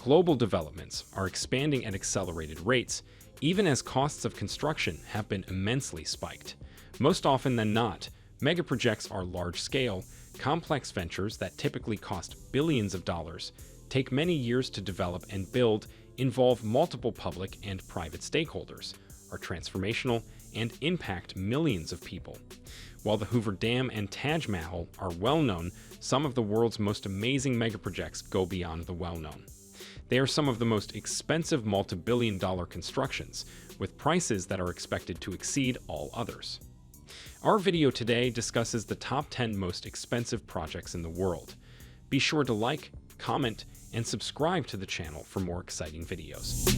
global developments are expanding at accelerated rates, even as costs of construction have been immensely spiked. Most often than not, megaprojects are large-scale, complex ventures that typically cost billions of dollars, take many years to develop and build, involve multiple public and private stakeholders, are transformational, and impact millions of people. While the Hoover Dam and Taj Mahal are well-known, some of the world's most amazing megaprojects go beyond the well-known. They are some of the most expensive multi-billion-dollar constructions, with prices that are expected to exceed all others. Our video today discusses the top 10 most expensive projects in the world. Be sure to like, comment, and subscribe to the channel for more exciting videos.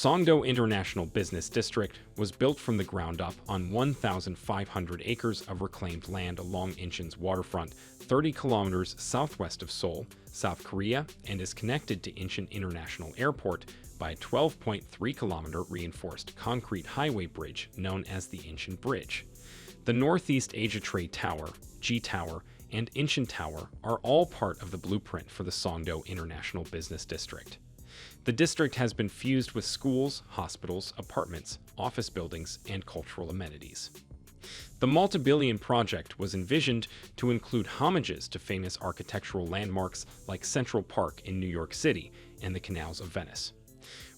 Songdo International Business District was built from the ground up on 1,500 acres of reclaimed land along Incheon's waterfront, 30 kilometers southwest of Seoul, South Korea, and is connected to Incheon International Airport by a 12.3-kilometer reinforced concrete highway bridge known as the Incheon Bridge. The Northeast Asia Trade Tower, G Tower, and Incheon Tower are all part of the blueprint for the Songdo International Business District. The district has been fused with schools, hospitals, apartments, office buildings, and cultural amenities. The multi-billion project was envisioned to include homages to famous architectural landmarks like Central Park in New York City and the canals of Venice.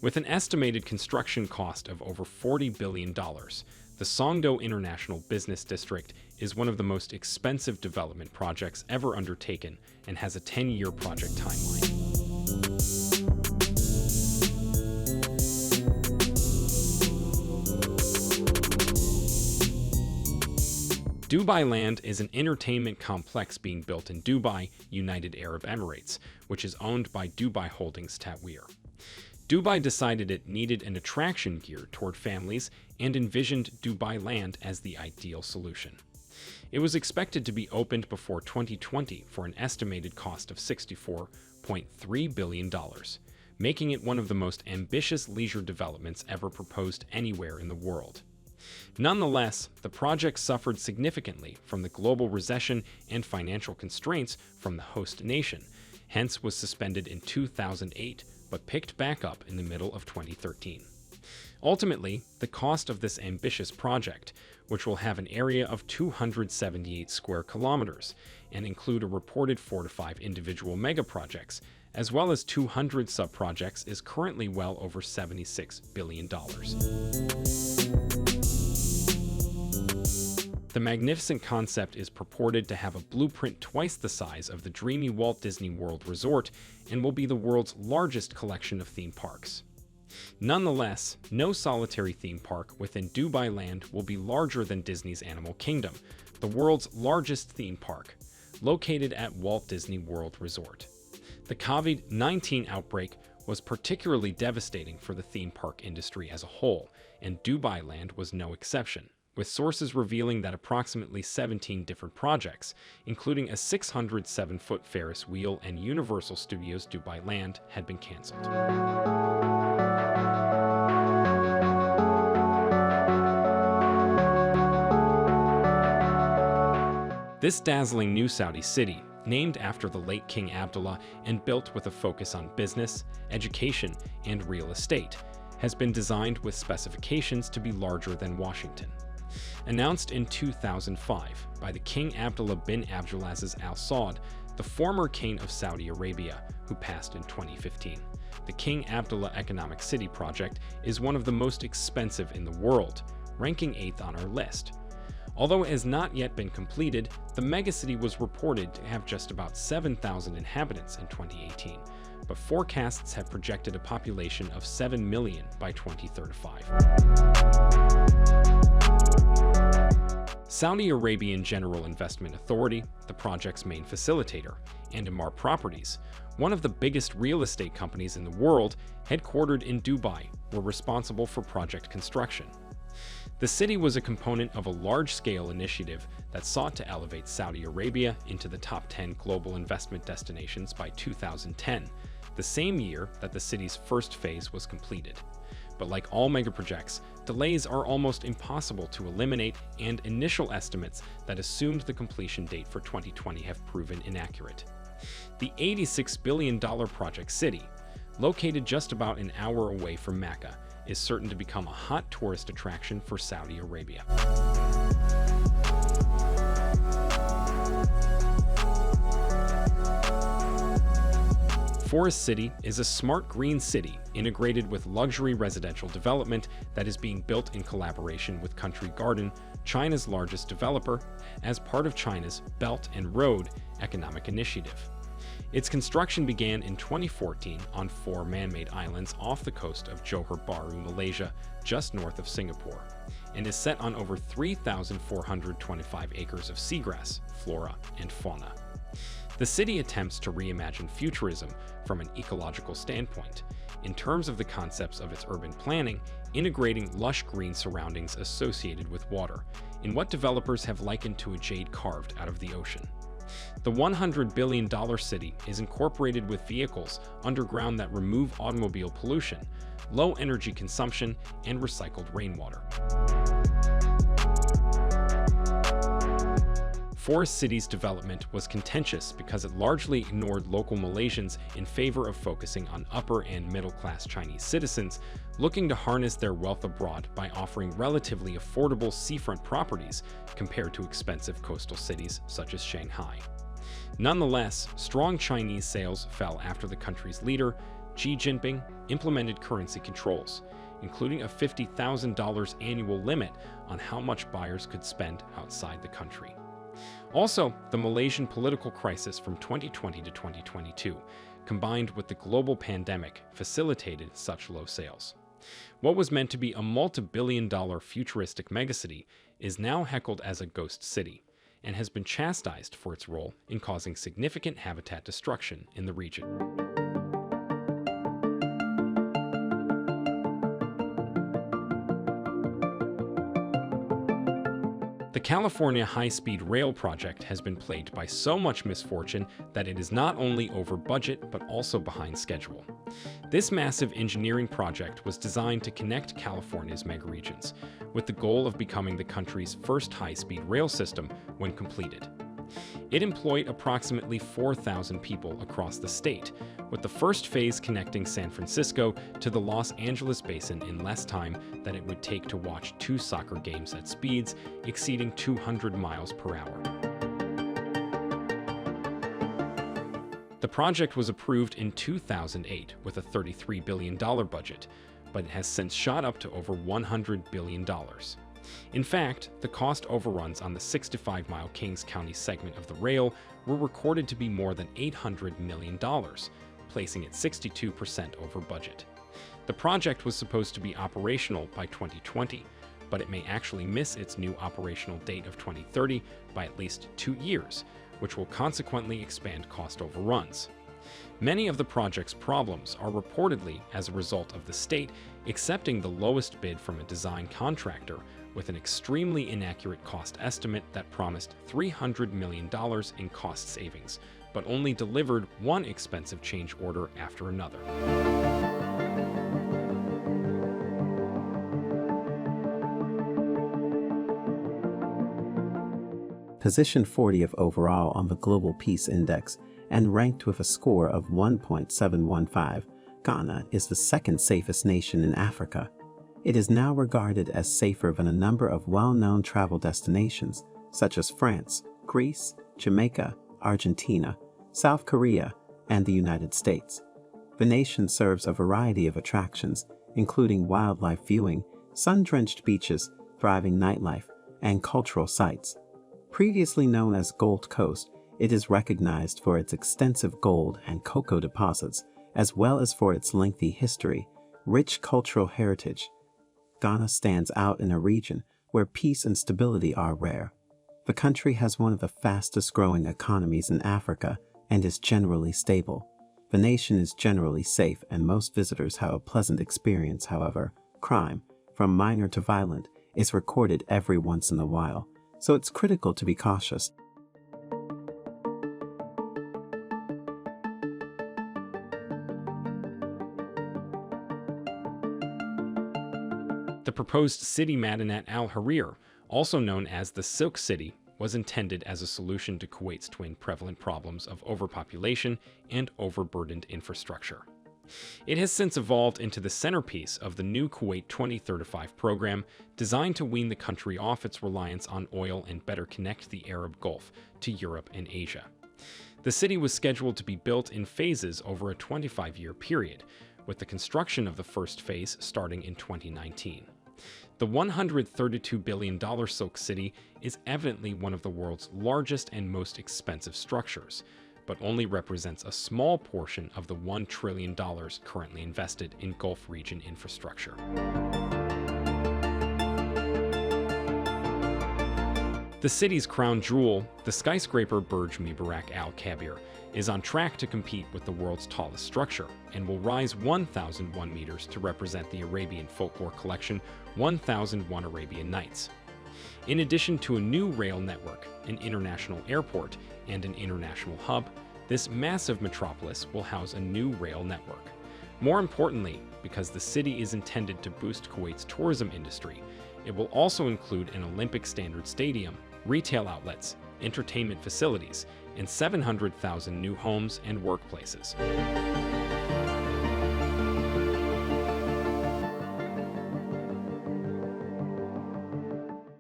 With an estimated construction cost of over $40 billion, the Songdo International Business District is one of the most expensive development projects ever undertaken and has a 10-year project timeline. Dubailand is an entertainment complex being built in Dubai, United Arab Emirates, which is owned by Dubai Holdings Tatweer. Dubai decided it needed an attraction geared toward families and envisioned Dubailand as the ideal solution. It was expected to be opened before 2020 for an estimated cost of $64.3 billion, making it one of the most ambitious leisure developments ever proposed anywhere in the world. Nonetheless, the project suffered significantly from the global recession and financial constraints from the host nation, hence was suspended in 2008 but picked back up in the middle of 2013. Ultimately, the cost of this ambitious project, which will have an area of 278 square kilometers and include a reported 4 to 5 individual megaprojects, as well as 200 sub-projects, is currently well over $76 billion. The magnificent concept is purported to have a blueprint twice the size of the dreamy Walt Disney World Resort and will be the world's largest collection of theme parks. Nonetheless, no solitary theme park within Dubailand will be larger than Disney's Animal Kingdom, the world's largest theme park, located at Walt Disney World Resort. The COVID-19 outbreak was particularly devastating for the theme park industry as a whole, and Dubailand was no exception, with sources revealing that approximately 17 different projects, including a 607-foot Ferris wheel and Universal Studios Dubailand, had been cancelled. This dazzling new Saudi city, named after the late King Abdullah and built with a focus on business, education, and real estate, has been designed with specifications to be larger than Washington. Announced in 2005 by the King Abdullah bin Abdulaziz Al Saud, the former king of Saudi Arabia, who passed in 2015. The King Abdullah Economic City project is one of the most expensive in the world, ranking 8th on our list. Although it has not yet been completed, the megacity was reported to have just about 7,000 inhabitants in 2018, but forecasts have projected a population of 7 million by 2035. Saudi Arabian General Investment Authority, the project's main facilitator, and Emaar Properties, one of the biggest real estate companies in the world, headquartered in Dubai, were responsible for project construction. The city was a component of a large-scale initiative that sought to elevate Saudi Arabia into the top 10 global investment destinations by 2010, the same year that the city's first phase was completed. But like all megaprojects, delays are almost impossible to eliminate, and initial estimates that assumed the completion date for 2020 have proven inaccurate. The $86 billion Project City, located just about an hour away from Mecca, is certain to become a hot tourist attraction for Saudi Arabia. Forest City is a smart green city integrated with luxury residential development that is being built in collaboration with Country Garden, China's largest developer, as part of China's Belt and Road Economic Initiative. Its construction began in 2014 on 4 man-made islands off the coast of Johor Bahru, Malaysia, just north of Singapore, and is set on over 3,425 acres of seagrass, flora, and fauna. The city attempts to reimagine futurism from an ecological standpoint, in terms of the concepts of its urban planning, integrating lush green surroundings associated with water, in what developers have likened to a jade carved out of the ocean. The $100 billion city is incorporated with vehicles underground that remove automobile pollution, low energy consumption, and recycled rainwater. Forest City's development was contentious because it largely ignored local Malaysians in favor of focusing on upper and middle-class Chinese citizens looking to harness their wealth abroad by offering relatively affordable seafront properties compared to expensive coastal cities such as Shanghai. Nonetheless, strong Chinese sales fell after the country's leader, Xi Jinping, implemented currency controls, including a $50,000 annual limit on how much buyers could spend outside the country. Also, the Malaysian political crisis from 2020 to 2022, combined with the global pandemic, facilitated such low sales. What was meant to be a multi-billion-dollar futuristic megacity is now heckled as a ghost city, and has been chastised for its role in causing significant habitat destruction in the region. The California high-speed rail project has been plagued by so much misfortune that it is not only over budget but also behind schedule. This massive engineering project was designed to connect California's megaregions, with the goal of becoming the country's first high-speed rail system when completed. It employed approximately 4,000 people across the state, with the first phase connecting San Francisco to the Los Angeles basin in less time than it would take to watch 2 soccer games at speeds exceeding 200 miles per hour. The project was approved in 2008 with a $33 billion budget, but it has since shot up to over $100 billion. In fact, the cost overruns on the 65-mile Kings County segment of the rail were recorded to be more than $800 million, placing it 62% over budget. The project was supposed to be operational by 2020, but it may actually miss its new operational date of 2030 by at least 2 years, which will consequently expand cost overruns. Many of the project's problems are reportedly as a result of the state accepting the lowest bid from a design contractor with an extremely inaccurate cost estimate that promised $300 million in cost savings, but only delivered one expensive change order after another. Positioned 40th overall on the Global Peace Index and ranked with a score of 1.715, Ghana is the second safest nation in Africa. It is now regarded as safer than a number of well-known travel destinations such as France, Greece, Jamaica, Argentina, South Korea, and the United States. The nation serves a variety of attractions, including wildlife viewing, sun-drenched beaches, thriving nightlife, and cultural sites. Previously known as Gold Coast, it is recognized for its extensive gold and cocoa deposits, as well as for its lengthy history, rich cultural heritage. Ghana stands out in a region where peace and stability are rare. The country has one of the fastest growing economies in Africa and is generally stable. The nation is generally safe and most visitors have a pleasant experience. However, crime, from minor to violent, is recorded every once in a while, so it's critical to be cautious. The proposed city Madinat al-Hareer, also known as the Silk City, was intended as a solution to Kuwait's twin prevalent problems of overpopulation and overburdened infrastructure. It has since evolved into the centerpiece of the new Kuwait 2035 program, designed to wean the country off its reliance on oil and better connect the Arab Gulf to Europe and Asia. The city was scheduled to be built in phases over a 25-year period, with the construction of the first phase starting in 2019. The $132 billion Silk City is evidently one of the world's largest and most expensive structures, but only represents a small portion of the $1 trillion currently invested in Gulf region infrastructure. The city's crown jewel, the skyscraper Burj Mubarak Al Kabir, is on track to compete with the world's tallest structure and will rise 1,001 meters to represent the Arabian folklore collection 1001 Arabian Nights. In addition to a new rail network, an international airport, and an international hub, this massive metropolis will house a new rail network. More importantly, because the city is intended to boost Kuwait's tourism industry, it will also include an Olympic standard stadium, retail outlets, entertainment facilities, and 700,000 new homes and workplaces.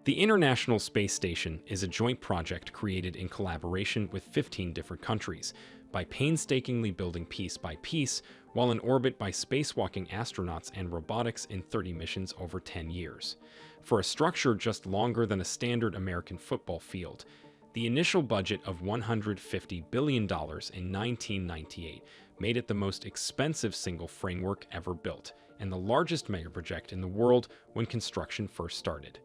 The International Space Station is a joint project created in collaboration with 15 different countries, by painstakingly building piece by piece while in orbit by spacewalking astronauts and robotics in 30 missions over 10 years. For a structure just longer than a standard American football field, the initial budget of $150 billion in 1998 made it the most expensive single framework ever built, and the largest megaproject in the world when construction first started.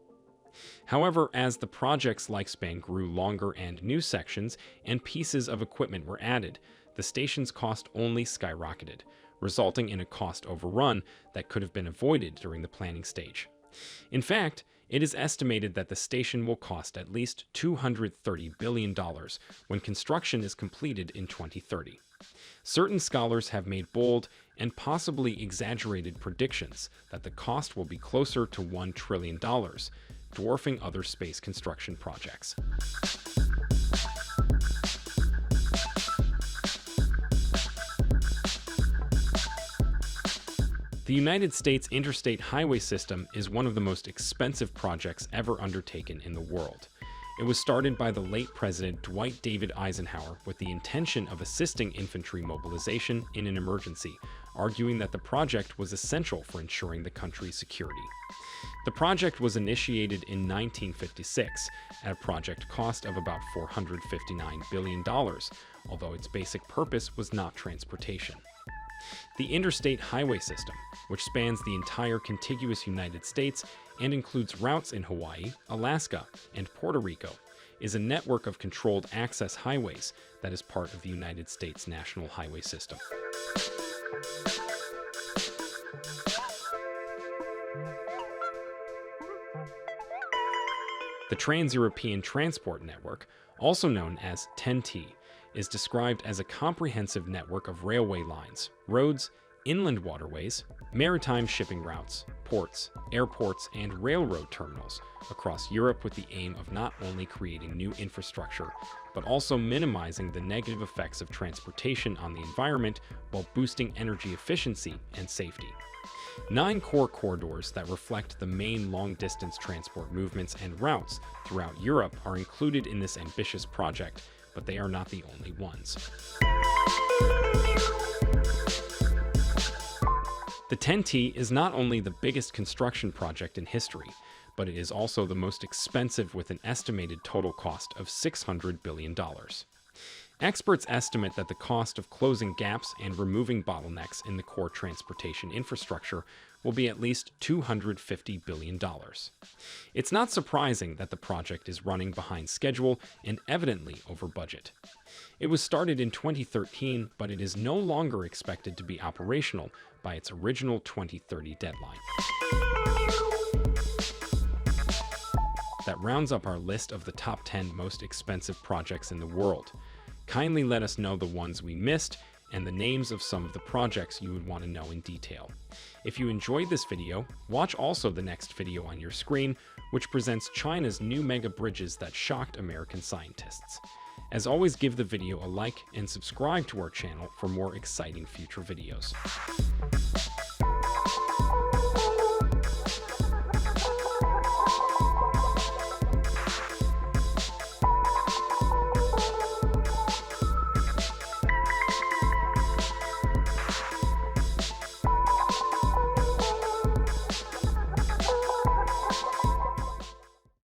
However, as the project's lifespan grew longer and new sections and pieces of equipment were added, the station's cost only skyrocketed, resulting in a cost overrun that could have been avoided during the planning stage. In fact, it is estimated that the station will cost at least $230 billion when construction is completed in 2030. Certain scholars have made bold and possibly exaggerated predictions that the cost will be closer to $1 trillion, dwarfing other space construction projects. The United States Interstate Highway System is one of the most expensive projects ever undertaken in the world. It was started by the late President Dwight David Eisenhower with the intention of assisting infantry mobilization in an emergency, arguing that the project was essential for ensuring the country's security. The project was initiated in 1956 at a project cost of about $459 billion, although its basic purpose was not transportation. The Interstate Highway System, which spans the entire contiguous United States and includes routes in Hawaii, Alaska, and Puerto Rico, is a network of controlled access highways that is part of the United States National Highway System. The Trans-European Transport Network, also known as TEN-T, is described as a comprehensive network of railway lines, roads, inland waterways, maritime shipping routes, ports, airports, and railroad terminals across Europe with the aim of not only creating new infrastructure, but also minimizing the negative effects of transportation on the environment while boosting energy efficiency and safety. 9 core corridors that reflect the main long-distance transport movements and routes throughout Europe are included in this ambitious project, but they are not the only ones. The TEN-T is not only the biggest construction project in history, but it is also the most expensive with an estimated total cost of $600 billion. Experts estimate that the cost of closing gaps and removing bottlenecks in the core transportation infrastructure will be at least $250 billion. It's not surprising that the project is running behind schedule and evidently over budget. It was started in 2013, but it is no longer expected to be operational by its original 2030 deadline. That rounds up our list of the top 10 most expensive projects in the world. Kindly let us know the ones we missed and the names of some of the projects you would want to know in detail. If you enjoyed this video, watch also the next video on your screen, which presents China's new mega bridges that shocked American scientists. As always, give the video a like and subscribe to our channel for more exciting future videos.